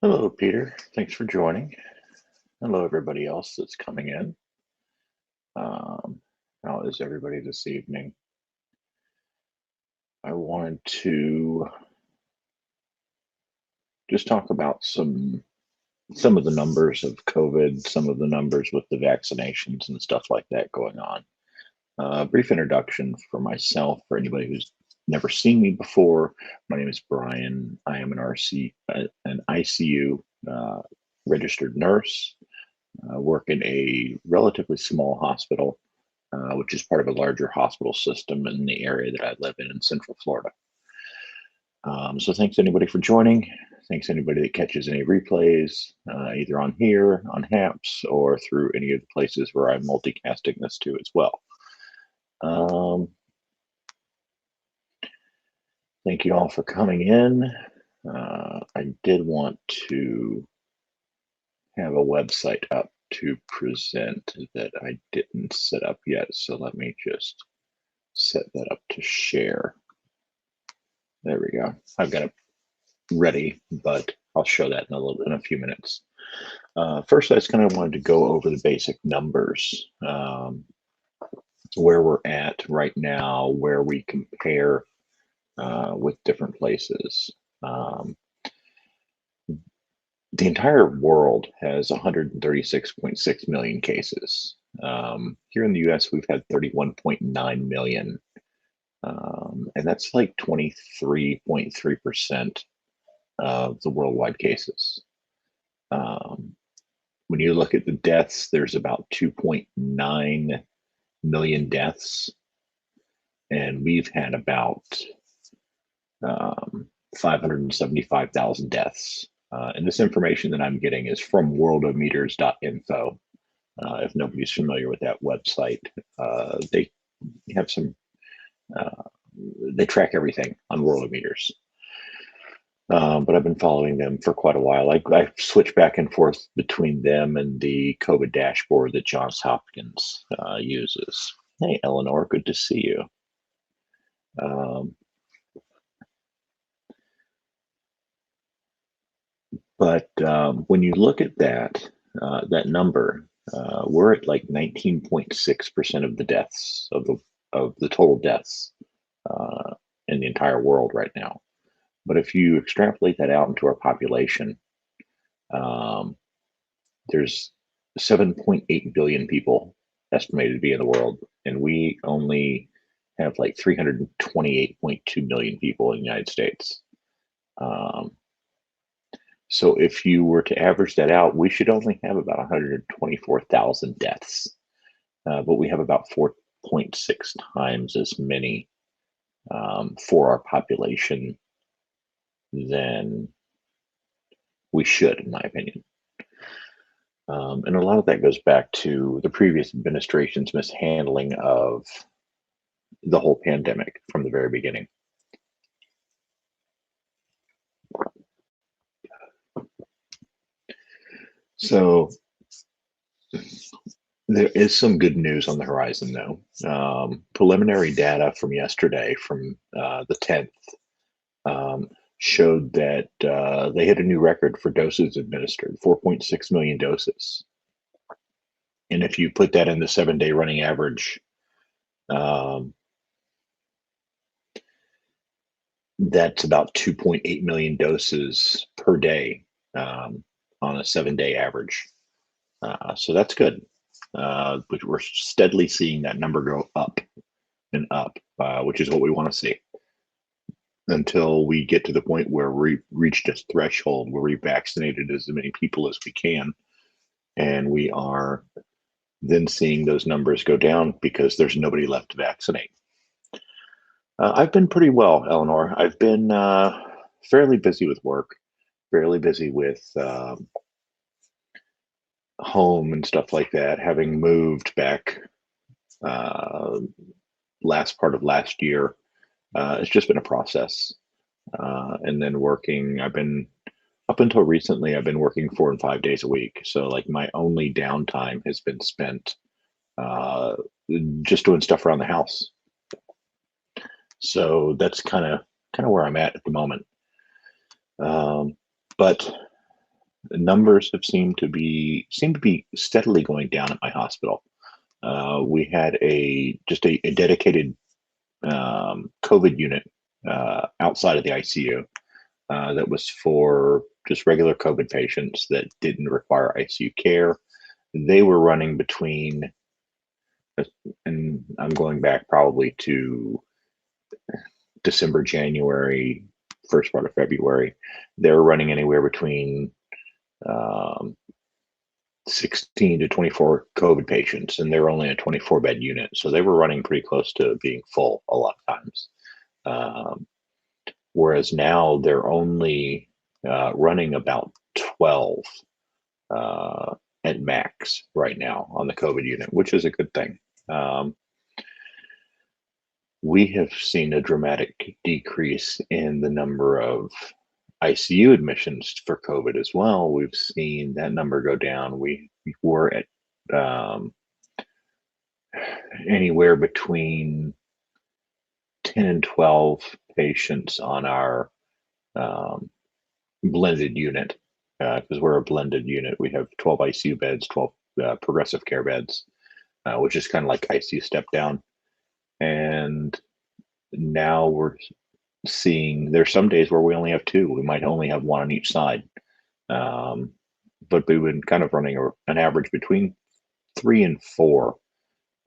Hello, Peter. Thanks for joining. Hello, everybody else that's coming in. How is everybody this evening? I wanted to just talk about some of the numbers of COVID, some of the numbers with the vaccinations and stuff like that going on. Brief introduction for myself, for anybody who's never seen me before. My name is Brian. I am an ICU registered nurse. Work in a relatively small hospital, which is part of a larger hospital system in the area that I live in Central Florida. So thanks anybody for joining. Thanks anybody that catches any replays, either on here, on HAPS, or through any of the places where I'm multicasting this to as well. Thank you all for coming in. I did want to have a website up to present that I didn't set up yet, so let me just set that up to share. There we go. I've got it ready, but I'll show that in a few minutes. First, I just kind of wanted to go over the basic numbers, where we're at right now, where we compare with different places. The entire world has 136.6 million cases. Here in the US, we've had 31.9 million. And that's like 23.3% of the worldwide cases. When you look at the deaths, there's about 2.9 million deaths. And we've had about 575,000 deaths. And this information that I'm getting is from worldometers.info. If nobody's familiar with that website, they have they track everything on Worldometers. But I've been following them for quite a while. I switch back and forth between them and the COVID dashboard that Johns Hopkins uses. Hey, Eleanor, good to see you. But when you look at that number, we're at like 19.6% of the deaths of the total deaths in the entire world right now. But if you extrapolate that out into our population, there's 7.8 billion people estimated to be in the world, and we only have like 328.2 million people in the United States. So if you were to average that out, we should only have about 124,000 deaths, but we have about 4.6 times as many for our population than we should, in my opinion. And a lot of that goes back to the previous administration's mishandling of the whole pandemic from the very beginning. So there is some good news on the horizon, though. Preliminary data from yesterday, from the 10th, showed that they hit a new record for doses administered, 4.6 million doses. And if you put that in the 7-day running average, that's about 2.8 million doses per day on a 7-day average. So that's good. But we're steadily seeing that number go up and up, which is what we want to see, until we get to the point where we reach this threshold where we vaccinated as many people as we can, and we are then seeing those numbers go down because there's nobody left to vaccinate. I've been pretty well, Eleanor. I've been fairly busy with work, fairly busy with home and stuff like that, having moved back last part of last year. It's just been a process. And then working, up until recently, I've been working 4 and 5 days a week. So like my only downtime has been spent just doing stuff around the house. So that's kind of where I'm at the moment. But The numbers have seem to be steadily going down at my hospital. We had a dedicated COVID unit outside of the ICU that was for just regular COVID patients that didn't require ICU care. They were running between, and I'm going back probably to December, January, first part of February. They were running anywhere between um, 16 to 24 COVID patients, and they were only a 24-bed unit. So they were running pretty close to being full a lot of times. Um, Whereas now they're only running about 12 at max right now on the COVID unit, which is a good thing. Um, we have seen a dramatic decrease in the number of ICU admissions for COVID as well. We've seen that number go down. We were at um, anywhere between 10 and 12 patients on our um, blended unit, because we're a blended unit. We have 12 ICU beds, 12 progressive care beds, which is kind of like ICU step down. And now we're seeing there's some days where we only have two. We might only have one on each side. But we've been kind of running an average between 3 and 4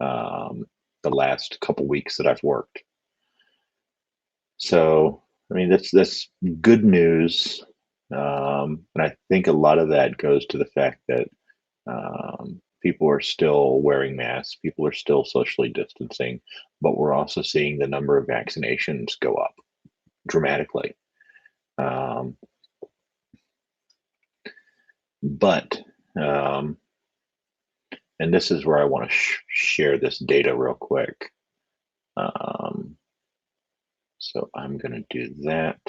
the last couple weeks that I've worked. So, I mean, that's good news. And I think a lot of that goes to the fact that people are still wearing masks, people are still socially distancing, but we're also seeing the number of vaccinations go up dramatically. But and this is where I want to share this data real quick. So I'm going to do that.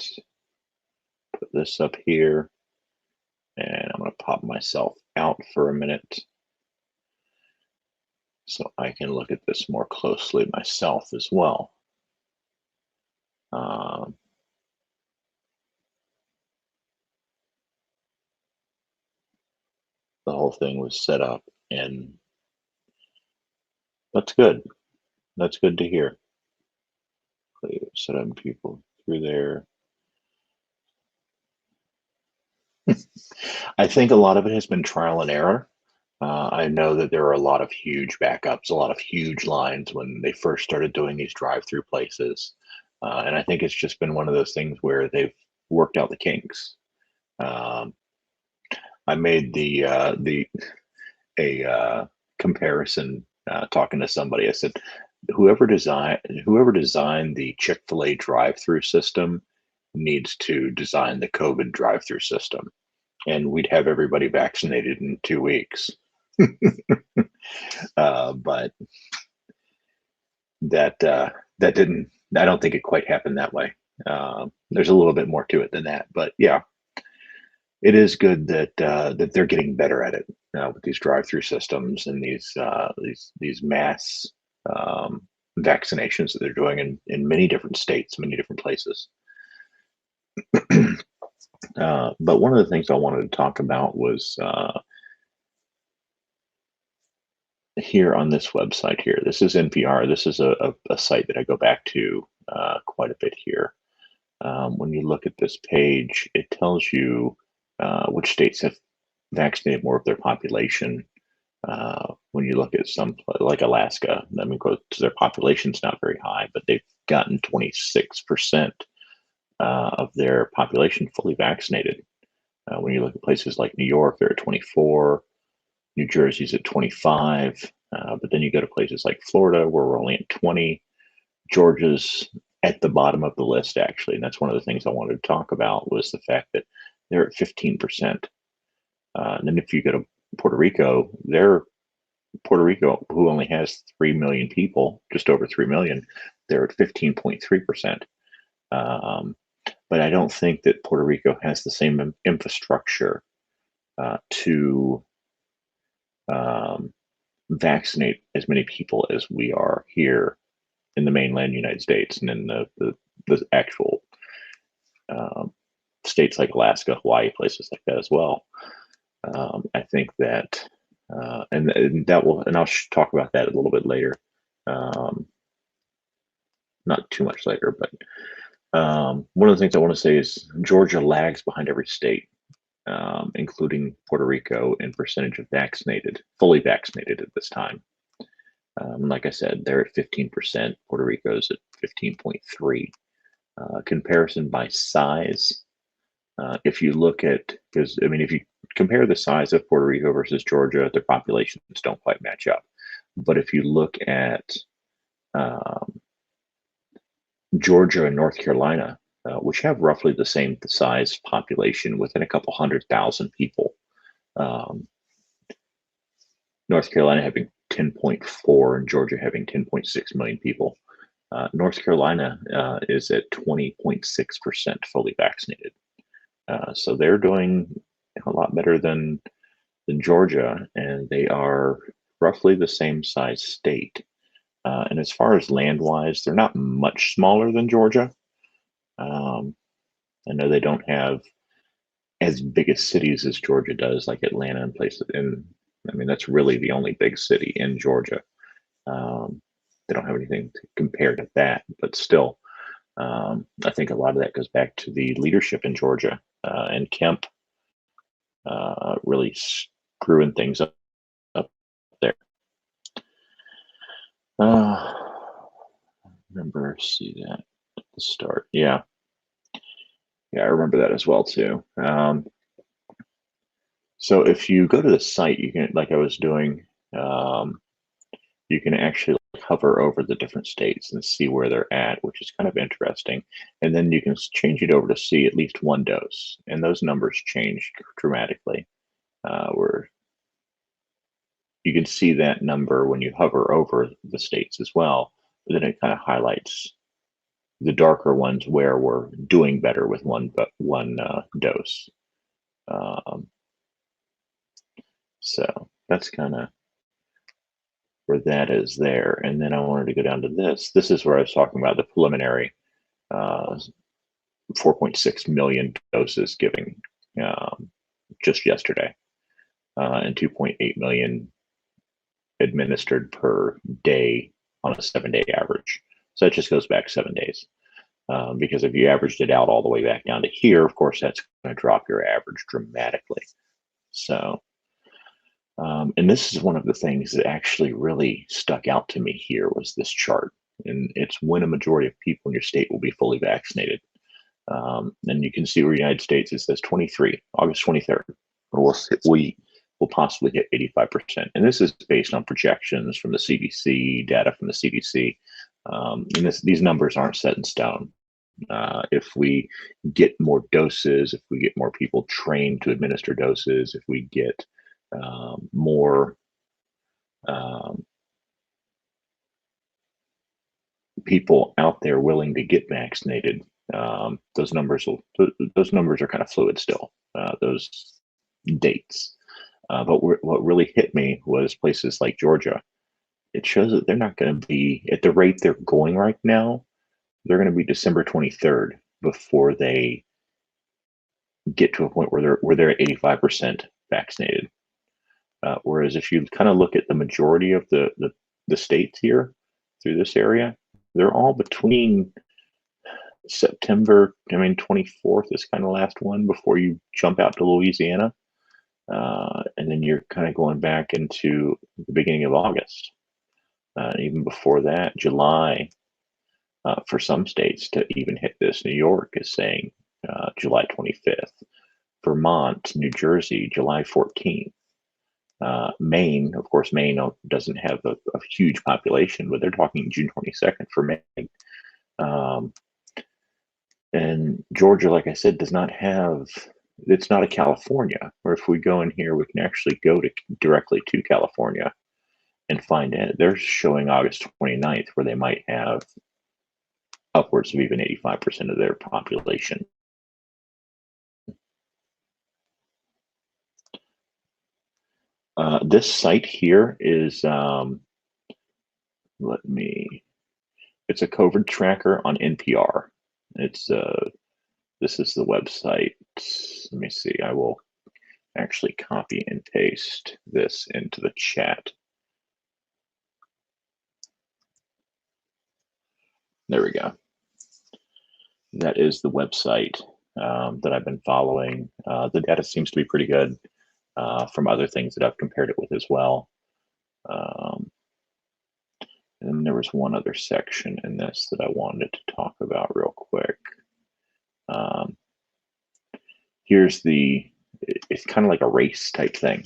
Put this up here, and I'm going to pop myself out for a minute so I can look at this more closely myself as well. The whole thing was set up, and that's good. That's good to hear. Set up people through there. I think a lot of it has been trial and error. I know that there are a lot of huge backups, a lot of huge lines when they first started doing these drive-through places, and I think it's just been one of those things where they've worked out the kinks. I made a comparison talking to somebody. I said, whoever designed the Chick-fil-A drive-through system needs to design the COVID drive-through system, and we'd have everybody vaccinated in 2 weeks. But that didn't. I don't think it quite happened that way. There's a little bit more to it than that, but yeah, it is good that that they're getting better at it with these drive-through systems and these mass vaccinations that they're doing in many different states, many different places. But one of the things I wanted to talk about was here on this website here. This is NPR. This is a site that I go back to quite a bit here. When you look at this page, it tells you which states have vaccinated more of their population. When you look at some like Alaska, I mean, their population's not very high, but they've gotten 26% of their population fully vaccinated. When you look at places like New York, they're at 24. New Jersey's at 25. But then you go to places like Florida, where we're only at 20. Georgia's at the bottom of the list, actually. And that's one of the things I wanted to talk about was the fact that they're at 15%. And then if you go to Puerto Rico, who only has 3 million people, just over 3 million, they're at 15.3%. But I don't think that Puerto Rico has the same infrastructure to vaccinate as many people as we are here in the mainland United States and in the actual states like Alaska, Hawaii, places like that as well. I think that, and that will, and I'll talk about that a little bit later. Um, Not too much later, but one of the things I want to say is Georgia lags behind every state, including Puerto Rico, in percentage of vaccinated, fully vaccinated at this time. Like I said, they're at 15%. Puerto Rico's at 15.3. Comparison by size. If you look at, because I mean, if you compare the size of Puerto Rico versus Georgia, their populations don't quite match up. But if you look at um, Georgia and North Carolina, which have roughly the same size population within a couple 100,000 people, um, North Carolina having 10.4 and Georgia having 10.6 million people. North Carolina is at 20.6% fully vaccinated. So they're doing a lot better than Georgia, and they are roughly the same size state. And as far as land-wise, they're not much smaller than Georgia. I know they don't have as big as cities as Georgia does, like Atlanta and places. And I mean, that's really the only big city in Georgia. They don't have anything to compare to that, but still, I think a lot of that goes back to the leadership in Georgia and Kemp really screwing things up there. Remember, see that at the start. Yeah, I remember that as well too. So if you go to the site, you can, like I was doing, you can actually hover over the different states and see where they're at, which is kind of interesting. And then you can change it over to see at least one dose, and those numbers change dramatically. Where you can see that number when you hover over the states as well, but then it kind of highlights the darker ones where we're doing better with one dose. So that's kind of where that is there. And then I wanted to go down to this. This is where I was talking about the preliminary 4.6 million doses giving just yesterday, and 2.8 million administered per day on a 7-day average. So that just goes back 7 days. Because if you averaged it out all the way back down to here, of course, that's going to drop your average dramatically. So, and this is one of the things that actually really stuck out to me here was this chart. And it's when a majority of people in your state will be fully vaccinated. And you can see where United States, it says 23, August 23rd. We will possibly hit 85%. And this is based on projections from the CDC, data from the CDC. And these numbers aren't set in stone. If we get more doses, if we get more people trained to administer doses, if we get more people out there willing to get vaccinated, those numbers are kind of fluid still. Those dates, but what really hit me was places like Georgia. It shows that they're not going to be at the rate they're going right now. They're going to be December 23rd before they get to a point where they're at 85% vaccinated. Whereas if you kind of look at the majority of the states here through this area, they're all between September, 24th is kind of the last one before you jump out to Louisiana. And then you're kind of going back into the beginning of August. Even before that, July, for some states to even hit this. New York is saying July 25th. Vermont, New Jersey, July 14th. Maine, of course, Maine doesn't have a huge population, but they're talking June 22nd for Maine. And Georgia, like I said, does not have, it's not a California, where if we go in here, we can actually go directly to California and find it. They're showing August 29th, where they might have upwards of even 85% of their population. This site here is, it's a COVID tracker on NPR. It's, this is the website. Let me see, I will actually copy and paste this into the chat. There we go. That is the website that I've been following. The data seems to be pretty good from other things that I've compared it with as well. And there was one other section in this that I wanted to talk about real quick. Here's it's kind of like a race type thing,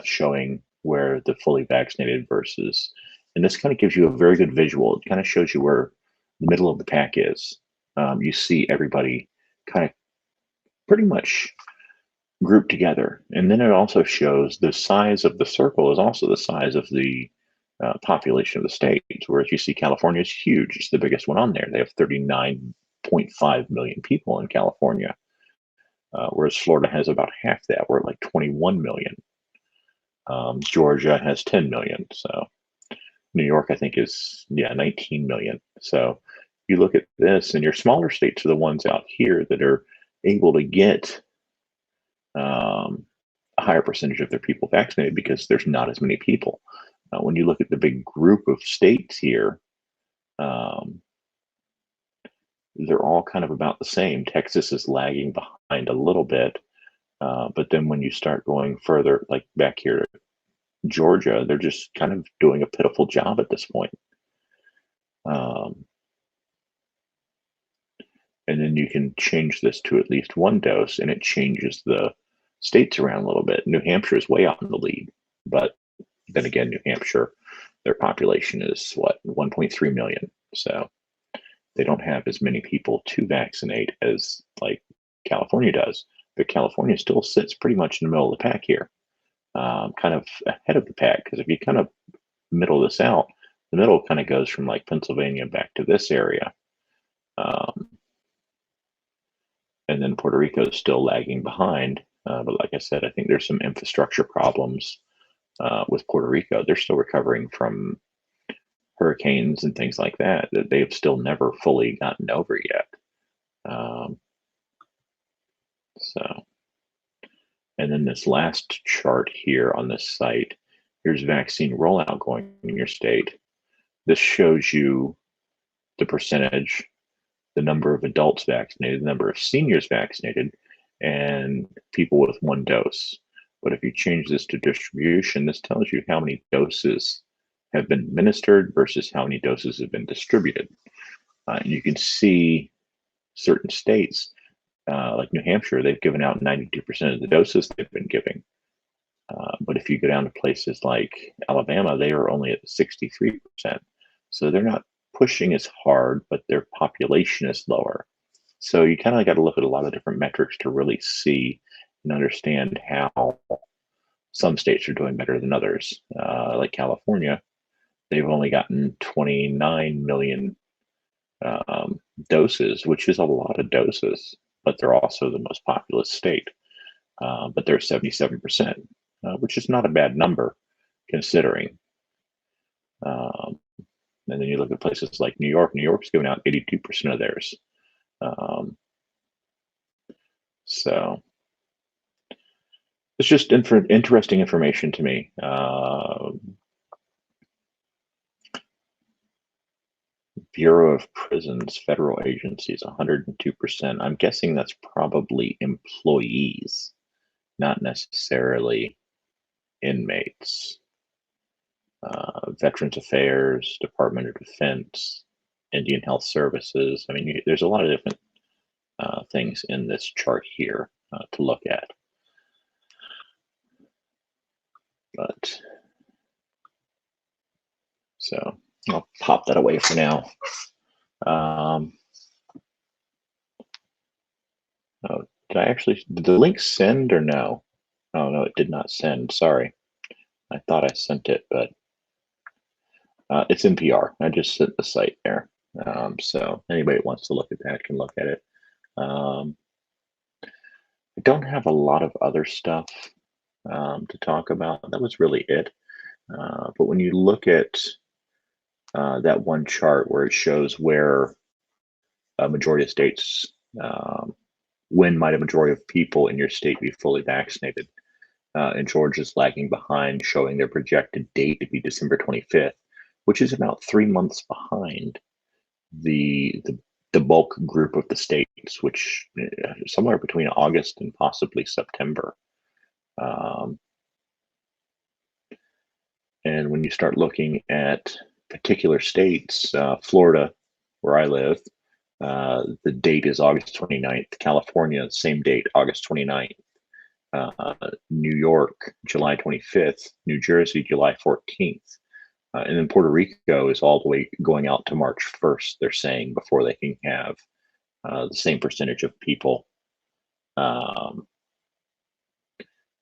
showing where the fully vaccinated versus, and this kind of gives you a very good visual. It kind of shows you where the middle of the pack is. You see everybody kind of pretty much grouped together. And then it also shows the size of the circle is also the size of the population of the state. Whereas you see California is huge. It's the biggest one on there. They have 39.5 million people in California. Whereas Florida has about half that. We're at like 21 million. Georgia has 10 million. So New York, I think, is 19 million. So you look at this, and your smaller states are the ones out here that are able to get a higher percentage of their people vaccinated because there's not as many people. When you look at the big group of states here, they're all kind of about the same. Texas is lagging behind a little bit, but then when you start going further, like back here to Georgia, they're just kind of doing a pitiful job at this point. And then you can change this to at least one dose, and it changes the states around a little bit. New Hampshire is way out in the lead, but then again, New Hampshire, their population is what, 1.3 million. So they don't have as many people to vaccinate as like California does. But California still sits pretty much in the middle of the pack here, kind of ahead of the pack. Because if you kind of middle this out, the middle kind of goes from like Pennsylvania back to this area. And then Puerto Rico is still lagging behind. But like I said, I think there's some infrastructure problems with Puerto Rico. They're still recovering from hurricanes and things like that they've still never fully gotten over yet. So, and then this last chart here on this site, here's vaccine rollout going in your state. This shows you the percentage, the number of adults vaccinated, the number of seniors vaccinated, and people with one dose. But if you change this to distribution, this tells you how many doses have been administered versus how many doses have been distributed. And you can see certain states, like New Hampshire, they've given out 92% of the doses they've been giving. But if you go down to places like Alabama, they are only at 63%. So they're not pushing as hard, but their population is lower. So you kind of got to look at a lot of different metrics to really see and understand how some states are doing better than others. Like California, they've only gotten 29 million doses, which is a lot of doses, but they're also the most populous state. But they're 77%, which is not a bad number considering. And then you look at places like New York. New York's giving out 82% of theirs. So it's just interesting information to me. Bureau of Prisons, federal agencies, 102%. I'm guessing that's probably employees, not necessarily inmates. Veterans Affairs, Department of Defense, Indian Health Services. I mean, there's a lot of different things in this chart here to look at. But so I'll pop that away for now. Oh, did the link send or no? Oh, no, it did not send. Sorry. I thought I sent it, but it's NPR. I just sent the site there. So anybody that wants to look at that can look at it. I don't have a lot of other stuff to talk about. That was really it. But when you look at that one chart where it shows where a majority of states, when might a majority of people in your state be fully vaccinated? and Georgia's lagging behind, showing their projected date to be December 25th, which is about 3 months behind the bulk group of the states, which somewhere between August and possibly September. Um, and when you start looking at particular states, Florida, where I live, the date is August 29th. California, same date, August 29th. New York, July 25th. New Jersey, July 14th. And then Puerto Rico is all the way going out to March 1st, they're saying, before they can have the same percentage of people um,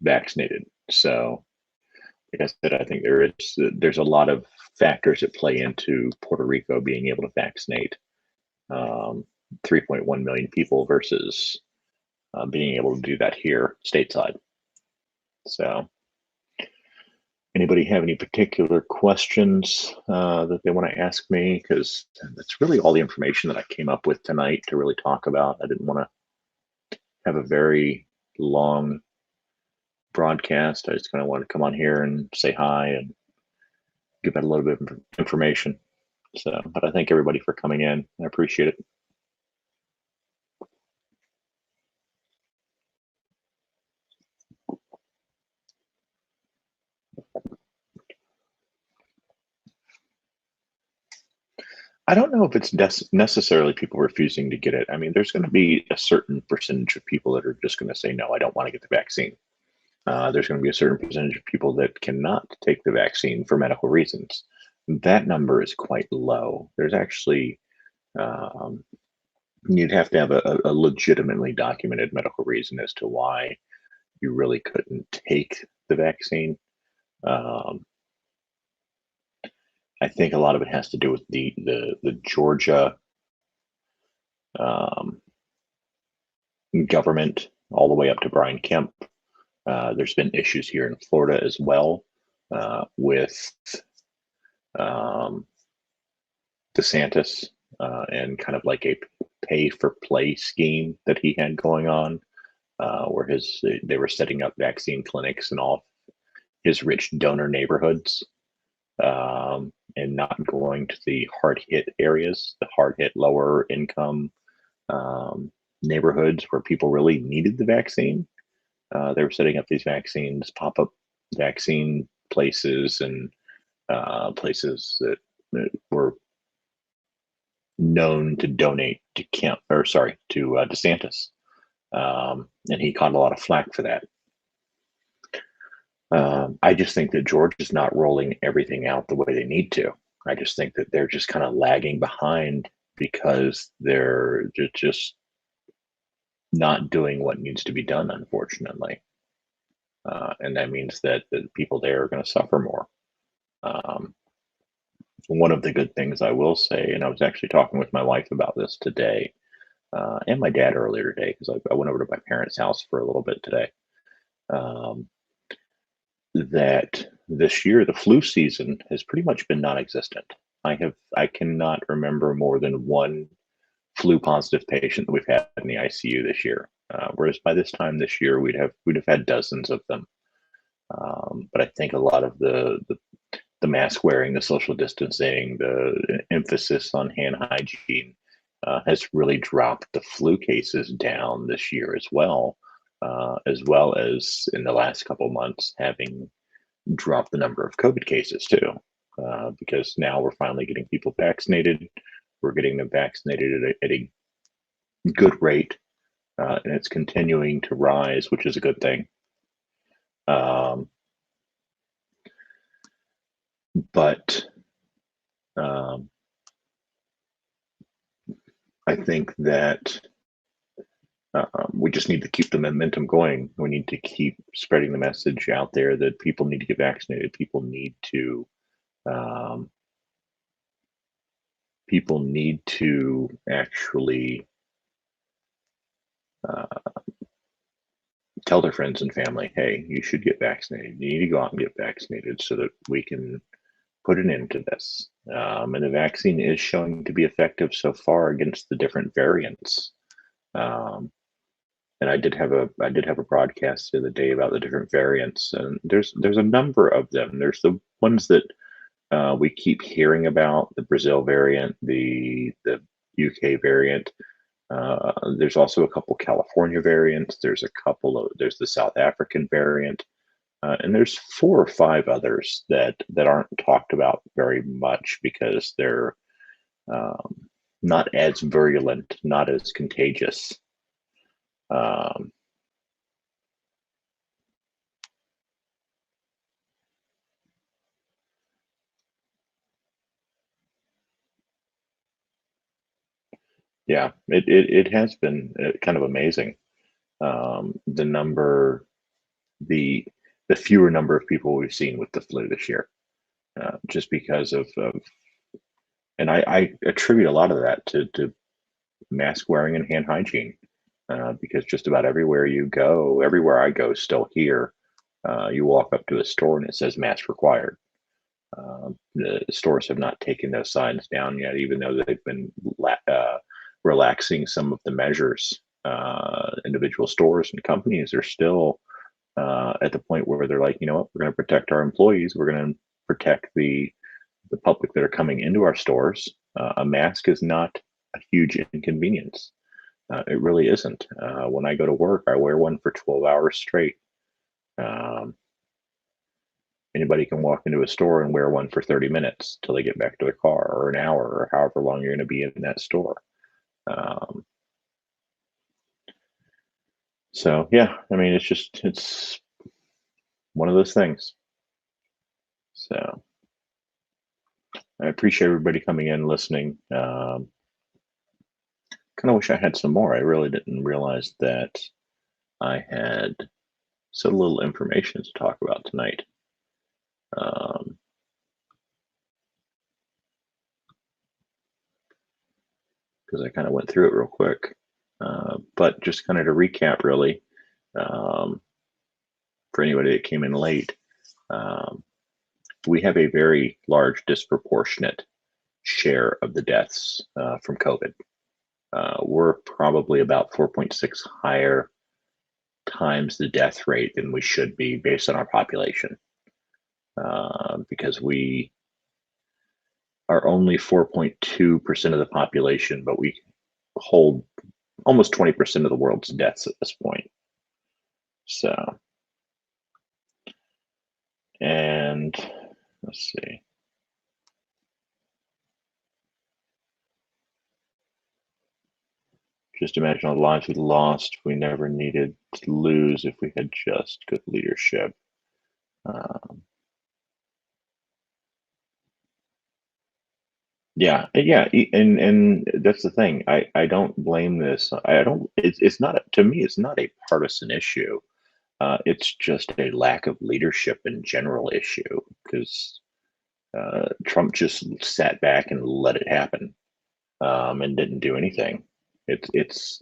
vaccinated. So, like I said, I think there's a lot of factors that play into Puerto Rico being able to vaccinate 3.1 million people versus being able to do that here stateside. So, anybody have any particular questions that they want to ask me? Because that's really all the information that I came up with tonight to really talk about. I didn't want to have a very long broadcast. I just kind of wanted to come on here and say hi and give out a little bit of information. So, but I thank everybody for coming in. I appreciate it. I don't know if it's necessarily people refusing to get it. I mean, there's going to be a certain percentage of people that are just going to say, no, I don't want to get the vaccine. There's going to be a certain percentage of people that cannot take the vaccine for medical reasons. That number is quite low. There's actually, you'd have to have a legitimately documented medical reason as to why you really couldn't take the vaccine. I think a lot of it has to do with the Georgia government all the way up to Brian Kemp. There's been issues here in Florida as well with DeSantis and kind of like a pay for play scheme that he had going on, where they were setting up vaccine clinics in all his rich donor neighborhoods, and not going to the hard hit areas, the hard hit lower income neighborhoods where people really needed the vaccine. They were setting up these pop up vaccine places, and places that were known to donate to DeSantis, and he caught a lot of flack for that. I just think that Georgia is not rolling everything out the way they need to. I just think that they're just kind of lagging behind because they're just not doing what needs to be done, unfortunately. And that means that the people there are going to suffer more. One of the good things I will say, and I was actually talking with my wife about this today, and my dad earlier today, because I went over to my parents' house for a little bit today, that this year the flu season has pretty much been non-existent. I cannot remember more than one flu positive patient that we've had in the ICU this year. Whereas by this time this year we'd have had dozens of them. But I think a lot of the mask wearing, the social distancing, the emphasis on hand hygiene has really dropped the flu cases down this year as well as in the last couple months having dropped the number of COVID cases too, because now we're finally getting people vaccinated. We're getting them vaccinated at a good rate, and it's continuing to rise, which is a good thing. But I think that we just need to keep the momentum going. We need to keep spreading the message out there that people need to get vaccinated. People need to actually tell their friends and family, hey, you should get vaccinated. You need to go out and get vaccinated so that we can put an end to this. And the vaccine is showing to be effective so far against the different variants. And I did have a broadcast the other day about the different variants, and there's a number of them. There's the ones that we keep hearing about: the Brazil variant, the UK variant. There's also a couple California variants. There's the South African variant, and there's four or five others that aren't talked about very much because they're um, not as virulent, not as contagious. Um, yeah, it has been kind of amazing. The number, the the fewer number of people we've seen with the flu this year, just because of and I attribute a lot of that to mask wearing and hand hygiene, because just about everywhere I go still here, you walk up to a store and it says mask required. The stores have not taken those signs down yet, even though they've been relaxing some of the measures. Individual stores and companies are still at the point where they're like, you know what, we're going to protect our employees. We're going to protect the public that are coming into our stores. A mask is not a huge inconvenience. It really isn't. When I go to work, I wear one for 12 hours straight. Um, Anybody can walk into a store and wear one for 30 minutes till they get back to their car, or an hour, or however long you're going to be in that store. Um, so yeah, I mean, it's one of those things. So I appreciate everybody coming in, listening. Kind of wish I had some more. I really didn't realize that I had so little information to talk about tonight. Um, because I kind of went through it real quick. But just kind of to recap, really, um, for anybody that came in late, um, we have a very large disproportionate share of the deaths from COVID. We're probably about 4.6 higher times the death rate than we should be based on our population, because we are only 4.2% of the population, but we hold almost 20% of the world's deaths at this point. So, and let's see. Just imagine all the lives we lost we never needed to lose if we had just good leadership. Um, and that's the thing. I don't blame this. I don't. It's not to me. It's not a partisan issue. It's just a lack of leadership in general issue because Trump just sat back and let it happen, and didn't do anything. It's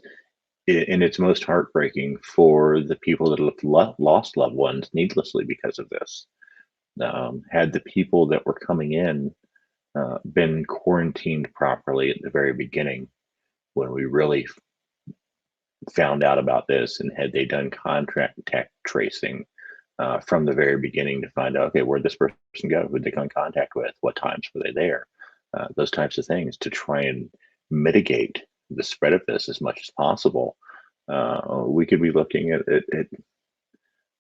and it's most heartbreaking for the people that have lost loved ones needlessly because of this. Had the people that were coming in been quarantined properly at the very beginning, when we really found out about this, and had they done contact tracing from the very beginning to find out, okay, where'd this person go? Who'd they come in contact with? What times were they there? Those types of things to try and mitigate the spread of this as much as possible. We could be looking at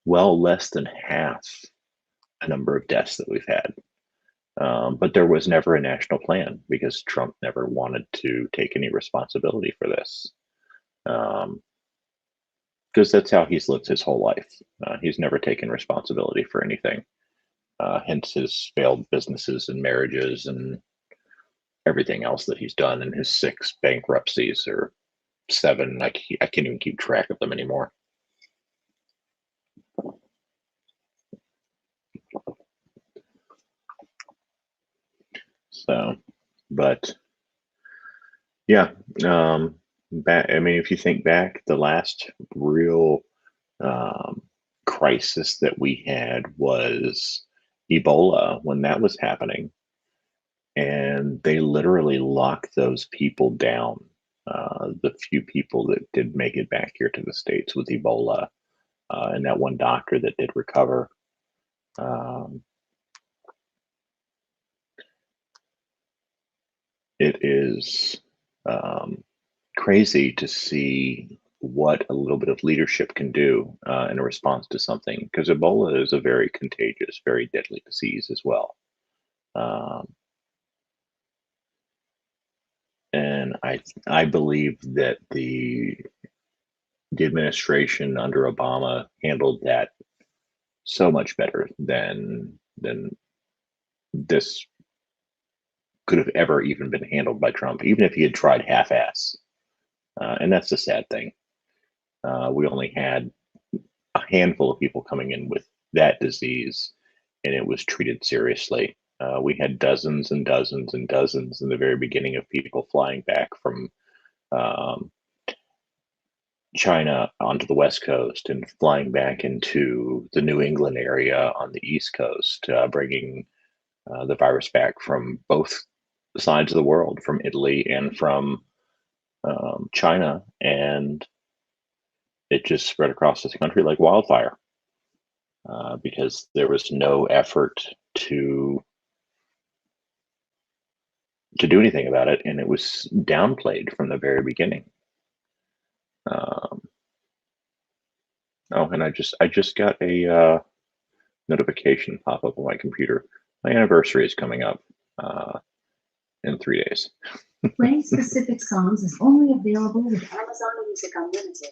well less than half a number of deaths that we've had. But there was never a national plan because Trump never wanted to take any responsibility for this. Because that's how he's lived his whole life. He's never taken responsibility for anything. Hence his failed businesses and marriages and everything else that he's done in his 6 bankruptcies, or 7. I can't even keep track of them anymore. So, but yeah, I mean, if you think back, the last real um, crisis that we had was Ebola when that was happening, and they literally locked those people down the few people that did make it back here to the States with Ebola, and that one doctor that did recover. It is crazy to see what a little bit of leadership can do in a response to something, because Ebola is a very contagious, very deadly disease as well. Um, and I believe that the administration under Obama handled that so much better than this could have ever even been handled by Trump, even if he had tried half-ass. And that's the sad thing. We only had a handful of people coming in with that disease, and it was treated seriously. We had dozens and dozens and dozens in the very beginning of people flying back from um, China onto the West Coast and flying back into the New England area on the East Coast, bringing the virus back from both sides of the world, from Italy and from China, and it just spread across this country like wildfire because there was no effort to do anything about it, and it was downplayed from the very beginning. Um, oh, and I just got a notification pop up on my computer. My anniversary is coming up in 3 days. Playing specific songs is only available with Amazon Music Unlimited.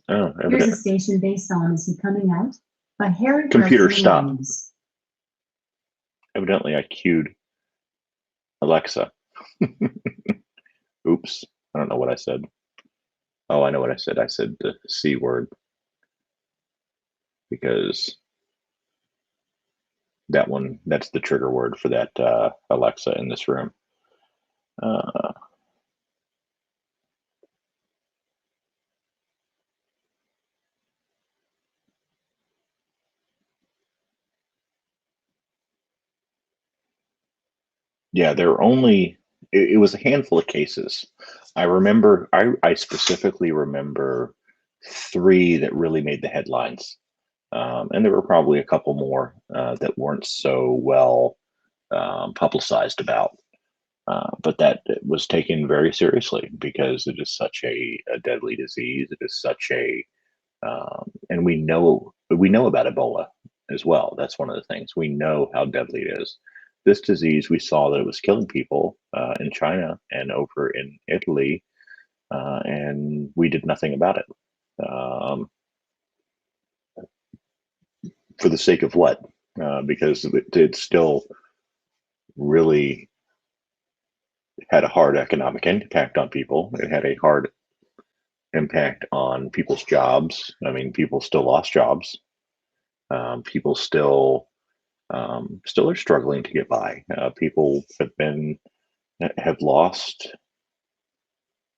Oh, Here's a station based on Is He Coming Out by Harry. Computer, stop. Evidently, I cued Alexa. Oops, I don't know what I said. Oh, I know what I said. I said the C word because that's the trigger word for that Alexa in this room. Yeah, there were only it was a handful of cases. I specifically remember 3 that really made the headlines. And there were probably a couple more that weren't so well publicized about. But that was taken very seriously because it is such a deadly disease. It is such a and we know about Ebola as well. That's one of the things. We know how deadly it is. This disease, we saw that it was killing people in China and over in Italy, and we did nothing about it. For the sake of what? Because it still really had a hard economic impact on people. It had a hard impact on people's jobs. I mean, people still lost jobs. People still are struggling to get by. People have lost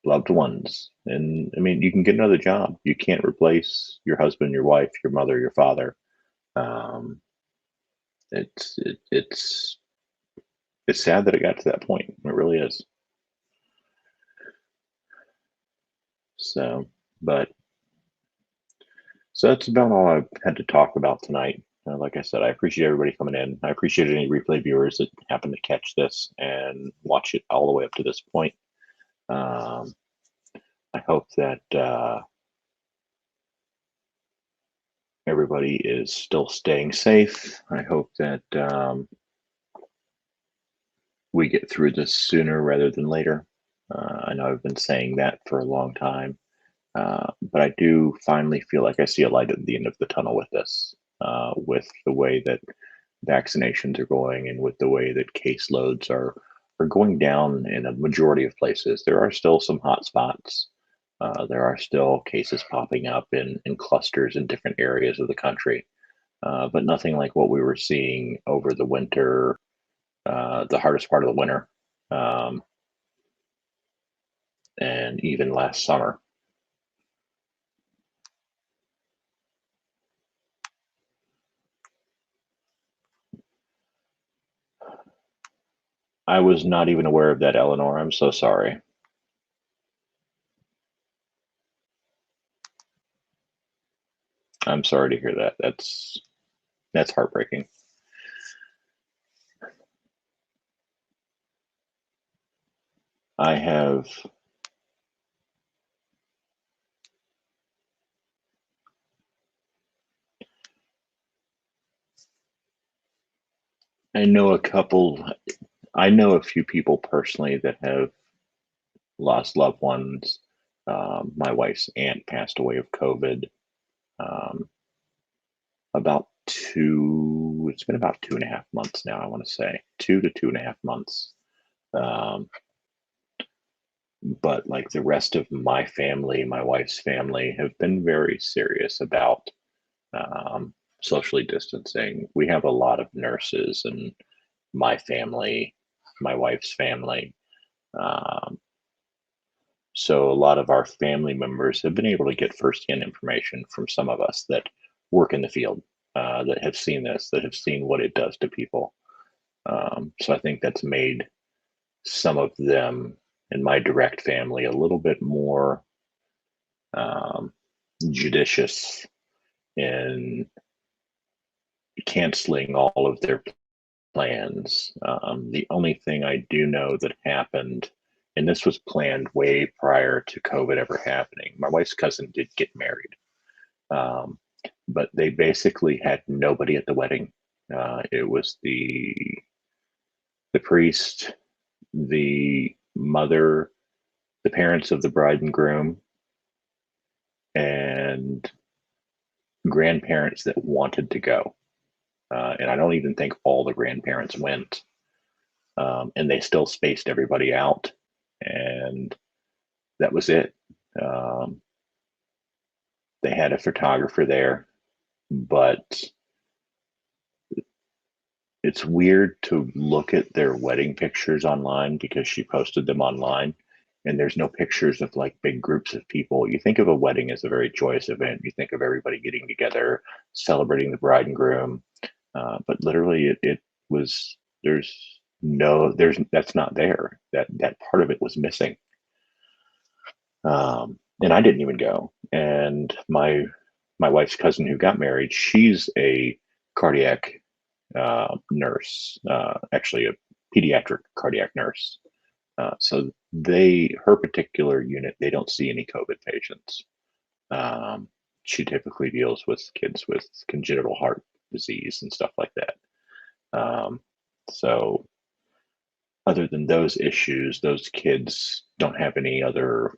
loved ones, and I mean, you can get another job. You can't replace your husband, your wife, your mother, your father. Um, it's sad that it got to that point. It really is. So, so that's about all I've had to talk about tonight. Like I said, I appreciate everybody coming in. I appreciate any replay viewers that happen to catch this and watch it all the way up to this point. I hope that everybody is still staying safe. I hope that we get through this sooner rather than later. I know I've been saying that for a long time, but I do finally feel like I see a light at the end of the tunnel with this, with the way that vaccinations are going and with the way that caseloads are going down in a majority of places. There are still some hot spots. There are still cases popping up in clusters in different areas of the country, but nothing like what we were seeing over the winter, the hardest part of the winter, and even last summer. I was not even aware of that, Eleanor. I'm so sorry. I'm sorry to hear that. That's heartbreaking. I have I know a couple I know a few people personally that have lost loved ones. My wife's aunt passed away of COVID. Um, it's been about 2.5 months now, I want to say 2 to 2.5 months. Um, but like the rest of my family, my wife's family have been very serious about um, socially distancing. We have a lot of nurses and my family, my wife's family. Um, so a lot of our family members have been able to get firsthand information from some of us that work in the field, that have seen this, that have seen what it does to people. So I think that's made some of them in my direct family a little bit more um, judicious in canceling all of their plans. The only thing I do know that happened, and this was planned way prior to COVID ever happening. My wife's cousin did get married, um, but they basically had nobody at the wedding. It was the priest, the mother, the parents of the bride and groom, and grandparents that wanted to go. And I don't even think all the grandparents went. And they still spaced everybody out, and that was it. Um, they had a photographer there, but it's weird to look at their wedding pictures online because she posted them online and there's no pictures of like big groups of people. You think of a wedding as a very joyous event. You think of everybody getting together, celebrating the bride and groom. But literally it was, that's not there. That part of it was missing. And I didn't even go. And my wife's cousin who got married, she's a cardiac nurse, actually a pediatric cardiac nurse. So her particular unit, they don't see any COVID patients. Um, she typically deals with kids with congenital heart disease and stuff like that. So other than those issues, those kids don't have any other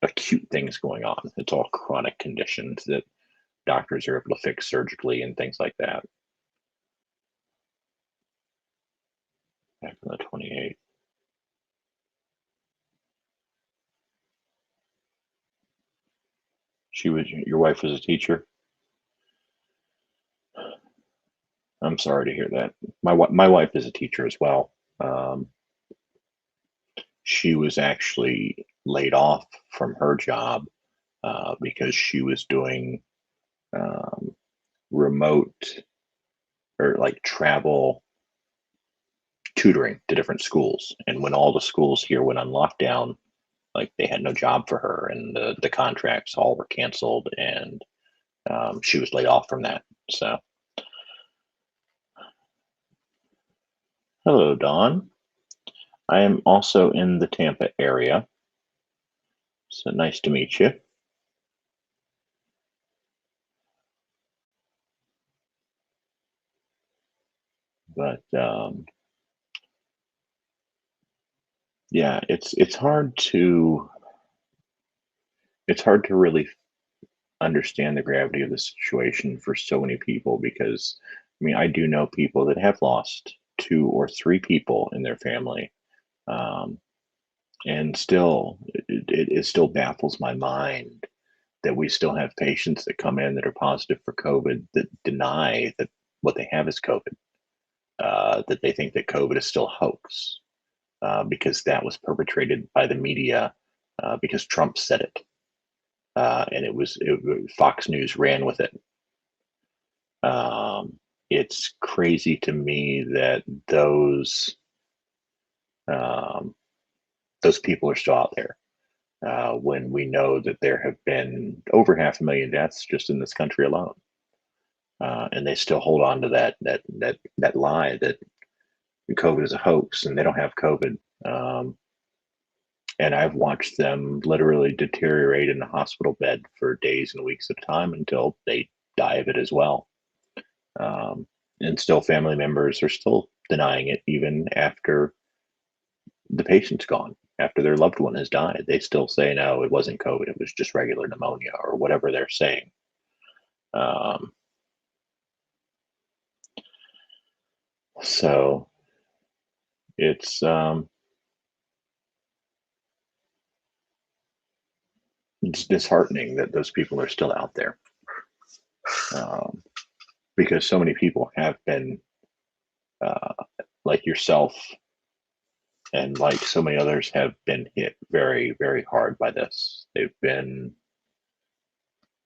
acute things going on. It's all chronic conditions that doctors are able to fix surgically and things like that. Back on the 28th. Your wife was a teacher? I'm sorry to hear that. My wife is a teacher as well. Um, she was actually laid off from her job because she was doing um, remote or like travel tutoring to different schools. And when all the schools here went on lockdown, like they had no job for her, and the contracts all were canceled, and she was laid off from that. So, hello, Dawn. I am also in the Tampa area. So nice to meet you. But yeah, it's hard to really understand the gravity of the situation for so many people because I mean I do know people that have lost 2 or 3 people in their family, um, and still it still baffles my mind that we still have patients that come in that are positive for COVID that deny that what they have is COVID, that they think that COVID is still hoax, because that was perpetrated by the media, because Trump said it, and Fox News ran with it. Um, it's crazy to me that um, those people are still out there, when we know that there have been over 500,000 deaths just in this country alone. and they still hold on to that lie that COVID is a hoax and they don't have COVID. And I've watched them literally deteriorate in a hospital bed for days and weeks at a time until they die of it as well. And still, family members are still denying it even after the patient's gone, after their loved one has died. They still say, no, it wasn't COVID, it was just regular pneumonia or whatever they're saying. So it's disheartening that those people are still out there, because so many people have been, like yourself and like so many others, have been hit very, very hard by this. They've been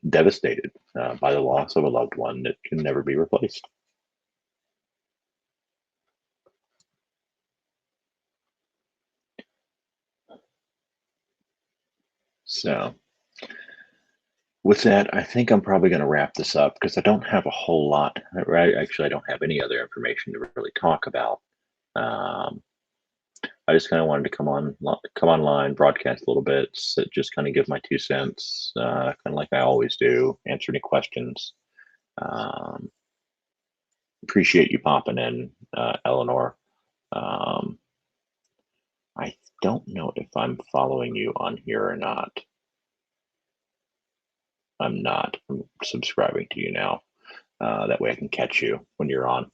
devastated by the loss of a loved one that can never be replaced. So with that, I think I'm probably going to wrap this up because I don't have a whole lot. Actually, I don't have any other information to really talk about. I just kind of wanted to come online, broadcast a little bit, just kind of give my 2 cents, kind of like I always do, answer any questions. Appreciate you popping in, Eleanor. I don't know if I'm following you on here or not. I'm not. I'm subscribing to you now. That way I can catch you when you're on.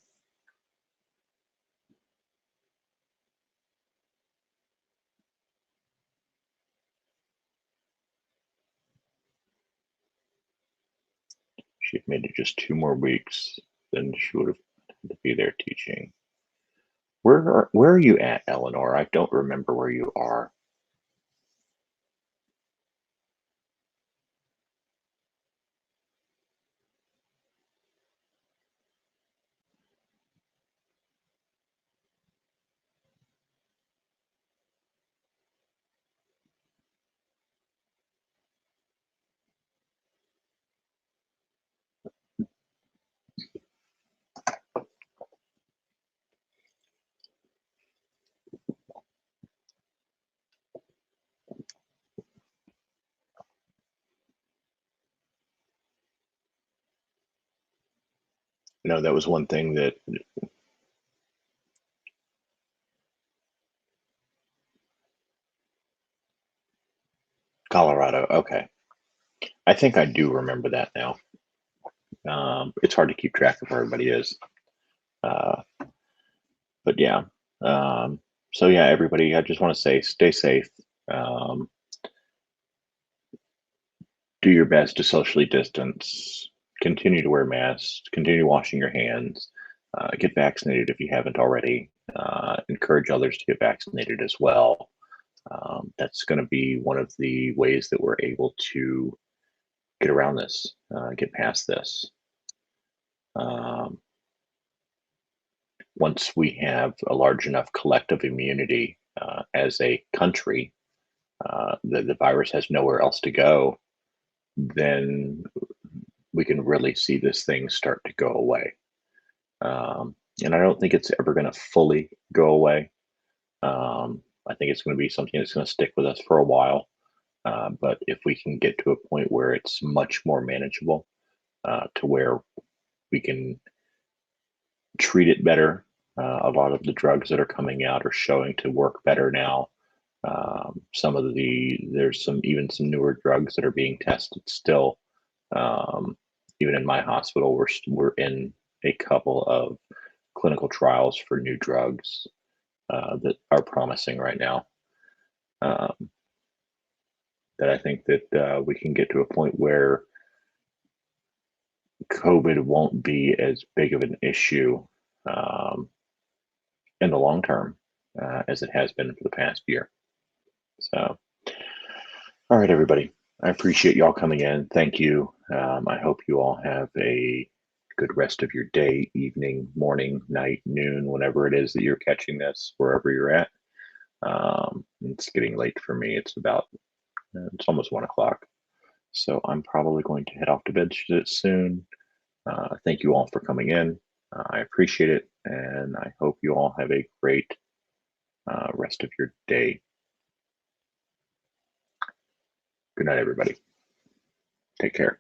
She had made it just 2 more weeks, then she would have had to be there teaching. Where are you at, Eleanor? I don't remember where you are. That was one thing that Colorado. Okay. I think I do remember that now. It's hard to keep track of where everybody is. But yeah. So yeah, everybody, I just want to say, stay safe. Do your best to socially distance. Continue to wear masks. Continue washing your hands. Get vaccinated if you haven't already. Encourage others to get vaccinated as well. That's going to be one of the ways that we're able to get around this, get past this. Once we have a large enough collective immunity as a country, the virus has nowhere else to go, then we can really see this thing start to go away. And I don't think it's ever going to fully go away. I think it's going to be something that's going to stick with us for a while. But if we can get to a point where it's much more manageable, to where we can treat it better, a lot of the drugs that are coming out are showing to work better now. There's some newer drugs that are being tested still. Even in my hospital, we're in a couple of clinical trials for new drugs that are promising right now. That I think that we can get to a point where COVID won't be as big of an issue in the long term as it has been for the past year. So, all right, everybody. I appreciate y'all coming in. Thank you. I hope you all have a good rest of your day, evening, morning, night, noon, whenever it is that you're catching this, wherever you're at. It's getting late for me. It's almost 1 o'clock. So I'm probably going to head off to bed soon. Thank you all for coming in. I appreciate it, and I hope you all have a great rest of your day. Good night, everybody. Take care.